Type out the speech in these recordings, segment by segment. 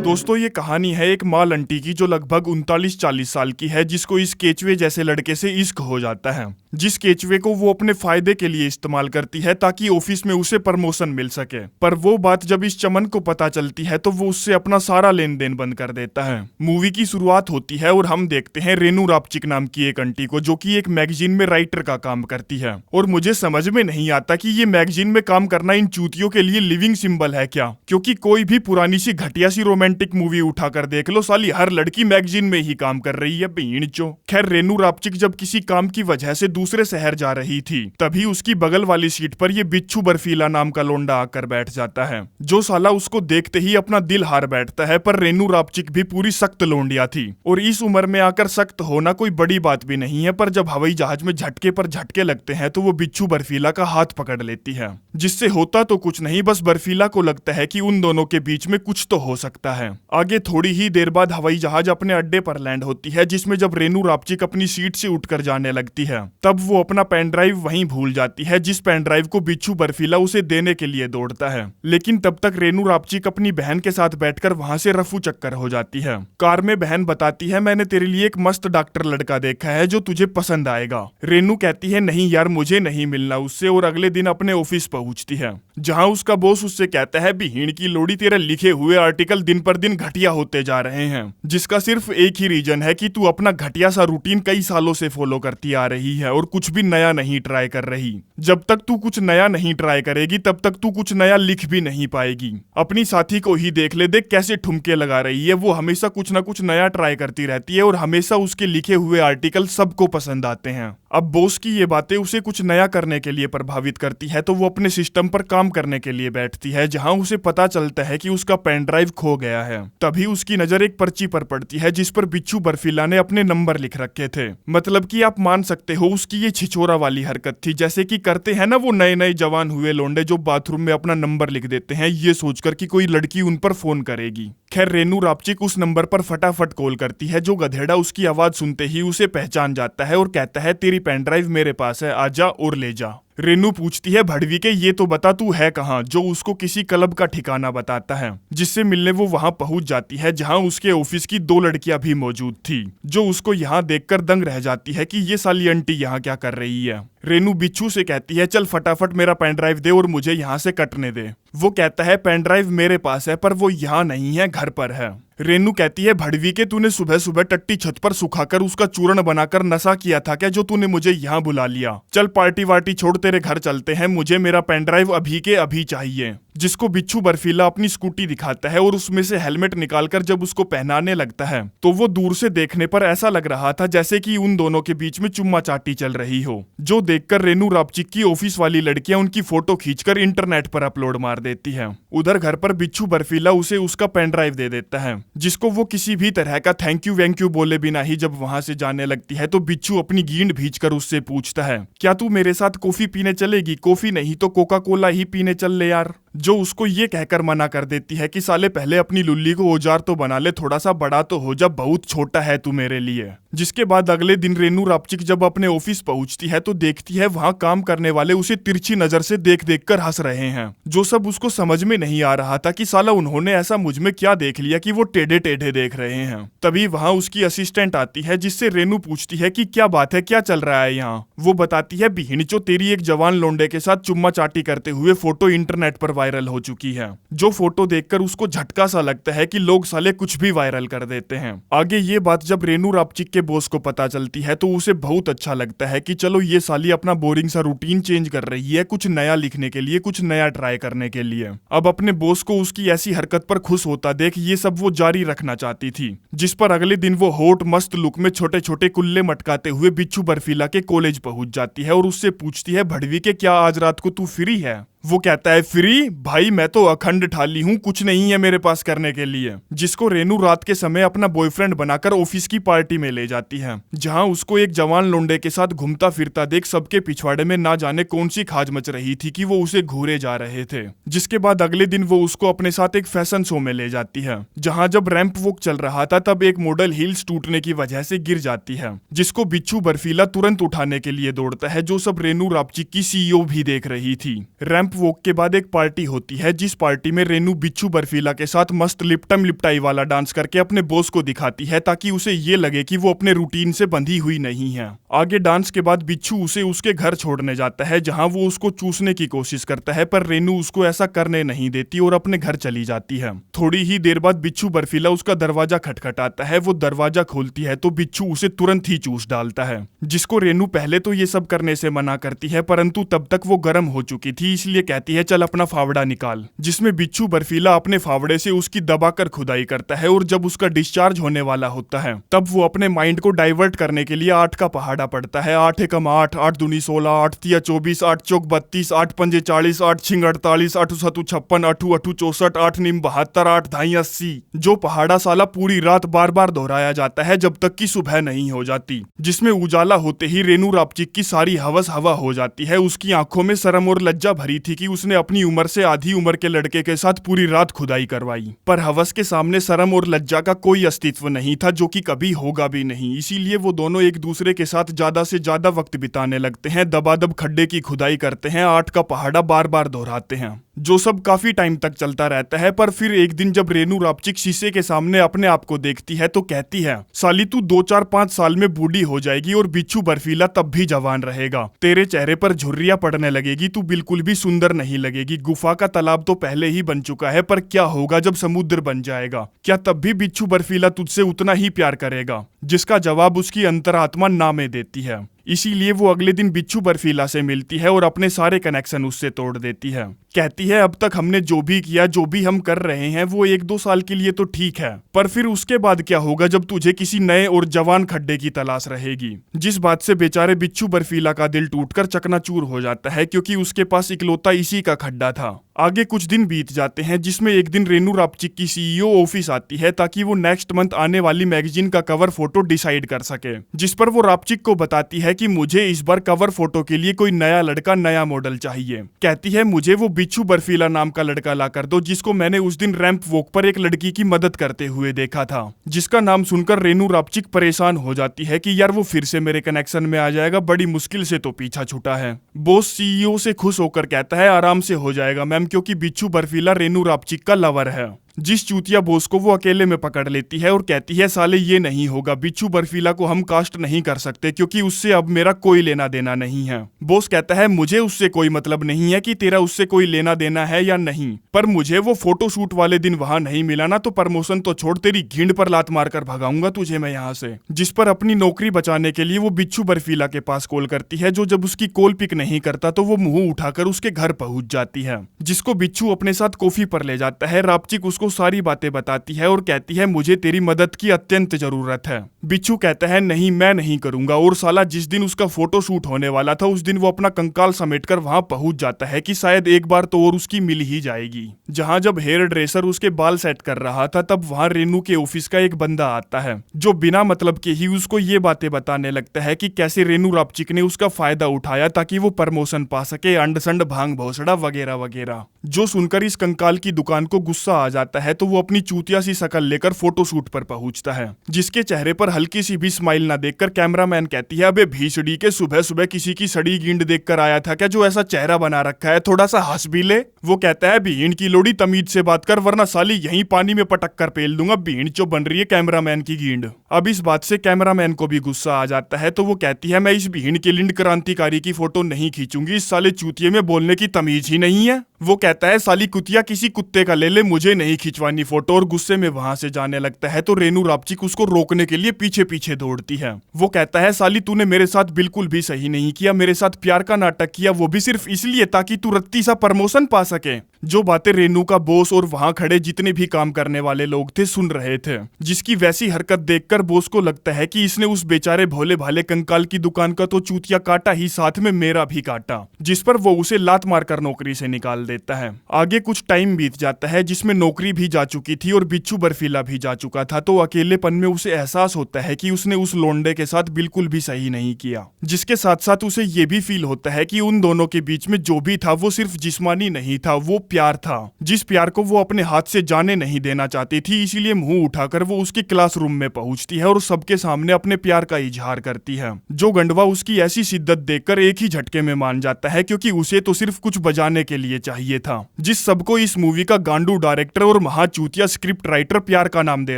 दोस्तों ये कहानी है एक माल आंटी की जो लगभग 39-40 साल की है, जिसको इस केचवे जैसे लड़के से इश्क हो जाता है, जिस केचवे को वो अपने फायदे के लिए इस्तेमाल करती है ताकि ऑफिस में उसे प्रमोशन मिल सके। पर वो बात जब इस चमन को पता चलती है तो वो उससे अपना सारा लेन देन बंद कर देता है। मूवी की शुरुआत होती है और हम देखते हैं रेनू रापचिक नाम की एक आंटी को, जो कि एक मैगजीन में राइटर का काम करती है। और मुझे समझ में नहीं आता कि ये मैगजीन में काम करना इन चूतियों के लिए लिविंग सिंबल है क्या, क्योंकि कोई भी पुरानी सी घटिया सी रोमांटिक मूवी उठाकर देख लो, साली हर लड़की मैगजीन में ही काम कर रही है, भीड़। खैर रेनू रापचिक जब किसी काम की वजह से दूसरे शहर जा रही थी, तभी उसकी बगल वाली सीट पर ये बिच्छू बर्फीला नाम का लोंडा आकर बैठ जाता है, जो साला उसको देखते ही अपना दिल हार बैठता है। पर रेनू रापचिक भी पूरी सख्त लोंडिया थी और इस उम्र में आकर सख्त होना कोई बड़ी बात भी नहीं है। पर जब हवाई जहाज में झटके पर झटके लगते हैं तो वो बिच्छू बर्फीला का हाथ पकड़ लेती है, जिससे होता तो कुछ नहीं, बस बर्फीला को लगता है कि उन दोनों के बीच में कुछ तो हो सकता है। आगे थोड़ी ही देर बाद हवाई जहाज अपने अड्डे पर लैंड होती है, जिसमें जब रेनू रापचिक अपनी सीट से उठकर जाने लगती है तब वो अपना पेन ड्राइव वहीं भूल जाती है, जिस पेन ड्राइव को बिच्छू बर्फीला उसे देने के लिए दौड़ता है। लेकिन तब तक रेनू रापचिक अपनी बहन के साथ बैठकर वहां से रफू चक्कर हो जाती है। कार में बहन बताती है, मैंने तेरे लिए एक मस्त डॉक्टर लड़का देखा है जो तुझे पसंद आएगा। रेनू कहती है, नहीं यार मुझे नहीं मिलना उससे, और अगले दिन अपने ऑफिस पहुंचती है, जहां उसका बॉस उससे कहता है, भीड़ की लोड़ी तेरे लिखे हुए आर्टिकल दिन पर दिन घटिया होते जा रहे हैं, जिसका सिर्फ एक ही रीजन है कि तू अपना घटिया सा रूटीन कई सालों से फॉलो करती आ रही है और कुछ भी नया नहीं ट्राई कर रही। जब तक तू कुछ नया नहीं ट्राई करेगी तब तक तू कुछ नया लिख भी नहीं पाएगी। अपनी साथी को ही देख ले, देख कैसे ठुमके लगा रही है, वो हमेशा कुछ ना कुछ नया ट्राई करती रहती है और हमेशा उसके लिखे हुए आर्टिकल सबको पसंद आते हैं। अब बॉस की ये बातें उसे कुछ नया करने के लिए प्रभावित करती है, तो वो अपने सिस्टम पर काम करने के लिए बैठती है, जहां उसे पता चलता है कि उसका पेन ड्राइव खो गया है। तभी उसकी नजर एक पर्ची पर पड़ती है जिस पर बिच्छू बर्फीला ने अपने नंबर लिख रखे थे। मतलब कि आप मान सकते हो उसकी ये छिछोरा वाली हरकत थी, जैसे कि करते हैं ना वो नए नए जवान हुए लोंडे जो बाथरूम में अपना नंबर लिख देते हैं, ये सोचकर कि कोई लड़की उन पर फोन करेगी। खैर रेनू रापचिक उस नंबर पर फटाफट कॉल करती है, जो गधेड़ा उसकी आवाज सुनते ही उसे पहचान जाता है और कहता है, तेरी पेन ड्राइव मेरे पास है, आजा और ले जा। रेनू पूछती है, भड़वी के ये तो बता तू है कहाँ, जो उसको किसी क्लब का ठिकाना बताता है, जिससे मिलने वो वहां पहुंच जाती है, जहां उसके ऑफिस की 2 लड़कियां भी मौजूद थी, जो उसको यहाँ देखकर दंग रह जाती है कि ये साली आंटी यहाँ क्या कर रही है। रेनू बिच्छू से कहती है, चल फटाफट मेरा पेन ड्राइव दे और मुझे यहाँ से कटने दे। वो कहता है, पेन ड्राइव मेरे पास है पर वो यहाँ नहीं है, घर पर है। रेनू कहती है, भड़वी के तूने सुबह सुबह टट्टी छत पर सुखाकर उसका चूर्ण बनाकर नशा किया था क्या, जो तूने मुझे यहाँ बुला लिया। चल पार्टी वार्टी छोड़, तेरे घर चलते हैं, मुझे मेरा पेन ड्राइव अभी के अभी चाहिए। जिसको बिच्छू बर्फीला अपनी स्कूटी दिखाता है और उसमें से हेलमेट निकालकर जब उसको पहनाने लगता है तो वो दूर से देखने पर ऐसा लग रहा था जैसे कि उन दोनों के बीच में चुम्मा चाटी चल रही हो, जो देखकर रेनू रापचिक की ऑफिस वाली लड़कियां उनकी फोटो खींचकर इंटरनेट पर अपलोड मार देती है। उधर घर पर बिच्छू बर्फीला उसे उसका पेन ड्राइव दे देता है, जिसको वो किसी भी तरह का थैंक यू वैंक यू बोले बिना ही जब वहां से जाने लगती है तो बिच्छू अपनी गींड भींचकर उससे पूछता है, क्या तू मेरे साथ कॉफी पीने चलेगी, कॉफी नहीं तो कोका कोला ही पीने चल ले यार। जो उसको ये कहकर मना कर देती है कि साले पहले अपनी लुल्ली को औजार तो बना ले, थोड़ा सा बड़ा तो हो जा, बहुत छोटा है तू मेरे लिए। जिसके बाद अगले दिन रेनू रापचिक जब अपने ऑफिस पहुंचती है तो देखती है वहां काम करने वाले उसे तिरछी नजर से देख देख कर हंस रहे हैं, जो सब उसको समझ में नहीं आ रहा था कि साला उन्होंने ऐसा मुझ में क्या देख लिया कि वो टेढ़े टेढ़े देख रहे हैं। तभी वहां उसकी असिस्टेंट आती है, जिससे रेनू पूछती है कि क्या बात है, क्या चल रहा है यहाँ। वो बताती है, बिहिणचो तेरी एक जवान लोंडे के साथ चुम्मा चाटी करते हुए फोटो इंटरनेट पर वायरल हो चुकी है। जो फोटो देखकर उसको झटका सा लगता है कि लोग साले कुछ भी वायरल कर देते हैं। आगे ये बात जब रेनू रापचिक के बॉस को पता चलती है तो उसे बहुत अच्छा लगता है कि चलो ये साली अपना बोरिंग सा रूटीन चेंज कर रही है, कुछ नया लिखने के लिए, कुछ नया ट्राई करने के लिए। अब अपने बॉस को उसकी ऐसी हरकत पर खुश होता देख ये सब वो जारी रखना चाहती थी, जिस पर अगले दिन वो होट मस्त लुक में छोटे छोटे कुल्ले मटकाते हुए बिच्छू बर्फीला के कॉलेज पहुंच जाती है और उससे पूछती है, भड़वी के क्या आज रात को तू फ्री है। वो कहता है, फ्री भाई मैं तो अखंड ठाली हूँ, कुछ नहीं है मेरे पास करने के लिए। जिसको रेनू रात के समय अपना बॉयफ्रेंड बनाकर ऑफिस की पार्टी में ले जाती है, जहां उसको एक जवान लोंडे के साथ घूमता फिरता देख सबके पिछवाड़े में ना जाने कौन सी खाज मच रही थी कि वो उसे घूरे जा रहे थे। जिसके बाद अगले दिन वो उसको अपने साथ एक फैशन शो में ले जाती है, जहाँ जब रैंप वॉक चल रहा था तब एक मॉडल हील्स टूटने की वजह से गिर जाती है, जिसको बिच्छू बर्फीला तुरंत उठाने के लिए दौड़ता है, जो सब रेनू रापचिक की सीईओ भी देख रही थी। रैंप रैंप वॉक के बाद एक पार्टी होती है, जिस पार्टी में रेनू बिच्छू बर्फीला के साथ मस्त लिपटम लिपटाई वाला डांस करके अपने बॉस को दिखाती है ताकि उसे ये लगे कि वो अपने रूटीन से बंधी हुई नहीं है। आगे डांस के बाद बिच्छू उसे उसके घर छोड़ने जाता है, जहां वो उसको चूसने की कोशिश करता है, पर रेनू उसको ऐसा करने नहीं देती और अपने घर चली जाती है। थोड़ी ही देर बाद बिच्छू बर्फीला उसका दरवाजा खटखटाता है। वो दरवाजा खोलती है तो बिच्छू उसे तुरंत ही चूस डालता है, जिसको रेनू पहले तो ये सब करने से मना करती है, परंतु तब तक वो गर्म हो चुकी थी, इसलिए कहती है चल अपना फावड़ा निकाल। जिसमें बिच्छू बर्फीला अपने फावड़े से उसकी दबाकर खुदाई करता है और जब उसका डिस्चार्ज होने वाला होता है तब वो अपने माइंड को डाइवर्ट करने के लिए 8 का पहाड़ा पड़ता है। 8 एकम 8, 8 दूनी 16, 8 तिया 24, 8 चौक 32, 8 पंजे 40, 8 छिंग 48, 8 सतु 56, 8 अठू 64, 8 नीम 72, 8 धाई 80। जो पहाड़ा साला पूरी रात बार बार दोहराया जाता है जब तक कि सुबह नहीं हो जाती। जिसमें उजाला होते ही रेनू रापचिक की सारी हवस हवा हो जाती है। उसकी आंखों में शर्म और लज्जा भरी थी कि उसने अपनी उम्र से आधी उम्र के लड़के के साथ पूरी रात खुदाई करवाई, पर हवस के सामने शर्म और लज्जा का कोई अस्तित्व नहीं था, जो कि कभी होगा भी नहीं। इसीलिए वो दोनों एक दूसरे के साथ ज्यादा से ज्यादा वक्त बिताने लगते हैं, दबादब खड्डे की खुदाई करते हैं, 8 का पहाड़ा बार बार दोहराते हैं, जो सब काफी टाइम तक चलता रहता है। पर फिर एक दिन जब रेनू रापचिक शीशे के सामने अपने आप को देखती है तो कहती है साली तू 2, 4, 5 साल में बूढ़ी हो जाएगी और बिच्छू बर्फीला तब भी जवान रहेगा। तेरे चेहरे पर झुर्रियां पड़ने लगेगी, तू बिल्कुल भी सुंदर नहीं लगेगी। गुफा का तालाब तो पहले ही बन चुका है, पर क्या होगा जब समुद्र बन जाएगा? क्या तब भी बिच्छू बर्फीला तुझसे उतना ही प्यार करेगा? जिसका जवाब उसकी अंतरात्मा ना में देती है। इसीलिए वो अगले दिन बिच्छू बर्फीला से मिलती है और अपने सारे कनेक्शन उससे तोड़ देती है। कहती है अब तक हमने जो भी किया, जो भी हम कर रहे हैं, वो 1-2 साल के लिए तो ठीक है, पर फिर उसके बाद क्या होगा जब तुझे किसी नए और जवान खड्डे की तलाश रहेगी। जिस बात से बेचारे बिच्छू बर्फीला का दिल टूटकर चकनाचूर हो जाता है, क्योंकि उसके पास इकलौता इसी का खड्डा था। आगे कुछ दिन बीत जाते हैं, जिसमें एक दिन रेनू रापचिक की सीईओ ऑफिस आती है ताकि वो नेक्स्ट मंथ आने वाली मैगजीन का कवर फोटो डिसाइड कर सके। जिस पर वो रापचिक को बताती है कि मुझे इस बार कवर फोटो के लिए कोई नया लड़का, नया मॉडल चाहिए। कहती है मुझे वो बिच्छू बर्फीला नाम का लड़का ला कर दो, जिसको मैंने उस दिन रैंप वॉक पर एक लड़की की मदद करते हुए देखा था। जिसका नाम सुनकर रेनू रापचिक परेशान हो जाती है कि यार वो फिर से मेरे कनेक्शन में आ जाएगा, बड़ी मुश्किल से तो पीछा छूटा है। बॉस सीईओ से खुश होकर कहता है आराम से हो जाएगा मैम, क्योंकि बिच्छू बर्फीला रेनू रापचिक का लवर है। जिस चूतिया बॉस को वो अकेले में पकड़ लेती है और कहती है साले ये नहीं होगा, बिच्छू बर्फीला को हम कास्ट नहीं कर सकते क्योंकि उससे अब मेरा कोई लेना देना नहीं है। बॉस कहता है मुझे उससे कोई मतलब नहीं है कि तेरा उससे कोई लेना देना है या नहीं, पर मुझे वो फोटोशूट वाले दिन वहां नहीं मिला ना तो प्रमोशन तो छोड़, तेरी घिंड पर लात मारकर भगाऊंगा तुझे मैं यहाँ से। जिस पर अपनी नौकरी बचाने के लिए वो बिच्छू बर्फीला के पास कॉल करती है, जो जब उसकी कॉल पिक नहीं करता तो वो मुंह उठाकर उसके घर पहुंच जाती है, जिसको बिच्छू अपने साथ कॉफी पर ले जाता है। रापचिक उसको सारी बातें बताती है और कहती है मुझे तेरी मदद की अत्यंत जरूरत है। बिच्छू कहता है नहीं मैं नहीं करूंगा, और साला जिस दिन उसका फोटो शूट होने वाला था उस दिन वो अपना कंकाल समेटकर वहां पहुंच जाता है कि शायद एक बार तो और उसकी मिल ही जाएगी। जहां जब हेयर ड्रेसर उसके बाल सेट कर रहा था तब वहां रेनू के ऑफिस का एक बंदा आता है, जो बिना मतलब के ही उसको ये बातें बताने लगता है कि कैसे रेनू रापचिक ने उसका फायदा उठाया ताकि वो प्रमोशन पा सके, अंड संड भांग भोसड़ा वगैरह वगैरह। जो सुनकर इस कंकाल की दुकान को गुस्सा आ जाता है तो वो अपनी चूतिया सी शकल लेकर फोटोशूट पर पहुंचता है, जिसके चेहरे पर हल्की सी भी स्माइल ना देखकर कैमरामैन कहती है अबे भीसड़ी के सुबह सुबह किसी की सड़ी गिंड देखकर आया था क्या, जो ऐसा चेहरा बना रखा है, थोड़ा सा हंस भी ले। वो कहता है भीड़ की लोड़ी तमीज से बात कर वरना साली यहीं पानी में पटक कर पेल दूंगा, भीड़ जो बन रही है कैमरामैन की गिंड। अब इस बात से कैमरामैन को भी गुस्सा आ जाता है तो वो कहती है मैं इस भीड़ के लिंड क्रांतिकारी की फोटो नहीं खींचूंगी, इस साले चूतिये में बोलने की तमीज ही नहीं है। वो कहता है साली कुतिया किसी कुत्ते का ले ले, मुझे नहीं खिंचवानी फोटो, और गुस्से में वहां से जाने लगता है तो रेनू रापचिक उसको रोकने के लिए पीछे पीछे दौड़ती है। वो कहता है साली तूने मेरे साथ बिल्कुल भी सही नहीं किया, मेरे साथ प्यार का नाटक किया, वो भी सिर्फ इसलिए ताकि तू रत्ती सा प्रमोशन पा सके। जो बातें रेनू का बॉस और वहां खड़े जितने भी काम करने वाले लोग थे सुन रहे थे, जिसकी वैसी हरकत देखकर बॉस को लगता है कि इसने उस बेचारे भोले भाले कंकाल की दुकान का तो चूतिया काटा ही, साथ में मेरा भी काटा, जिस पर वो उसे लात मारकर नौकरी से निकाल देता है। आगे कुछ टाइम बीत जाता है जिसमें नौकरी भी जा चुकी थी और बिच्छू बर्फीला भी जा चुका था, तो अकेलेपन में उसे एहसास होता है कि उसने उस लोंडे के साथ बिल्कुल भी सही नहीं किया। जिसके साथ साथ उसे ये भी फील होता है कि उन दोनों के बीच में जो भी था वो सिर्फ जिस्मानी नहीं था, वो प्यार था, जिस प्यार को वो अपने हाथ से जाने नहीं देना चाहती थी। इसीलिए मुंह उठाकर वो उसके क्लासरूम में पहुंचती है और सबके सामने अपने प्यार का इजहार करती है। जो गंडवा उसकी ऐसी शिद्दत देखकर एक ही झटके में मान जाता है, क्योंकि उसे तो सिर्फ कुछ बजाने के लिए चाहिए था। जिस सबको इस मूवी का गांडू डायरेक्टर और महाचूतिया स्क्रिप्ट राइटर प्यार का नाम दे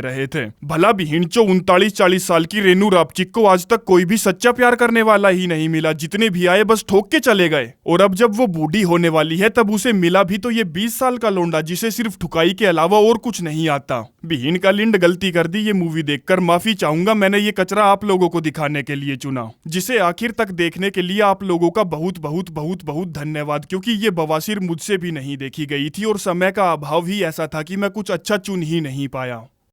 रहे थे। भला भी हिंचो 39-40 साल की रेनू रापचिक को आज तक कोई भी सच्चा प्यार करने वाला ही नहीं मिला। जितने भी आए बस ठोक के चले गए। और अब जब वो बूढ़ी होने वाली है तब उसे मिला भी तो ये 20 साल का लोंडा जिसे सिर्फ ठुकाई के अलावा और कुछ नहीं आता। बिहीन का लिंड गलती कर दी ये मूवी देखकर। माफी चाहूंगा, मैंने ये कचरा आप लोगों को दिखाने के लिए चुना, जिसे आखिर तक देखने के लिए आप लोगों का बहुत बहुत बहुत बहुत धन्यवाद। क्योंकि ये बवासीर मुझसे भी नहीं देखी गई थी और समय का अभाव ही ऐसा था कि मैं कुछ अच्छा चुन ही नहीं पाया।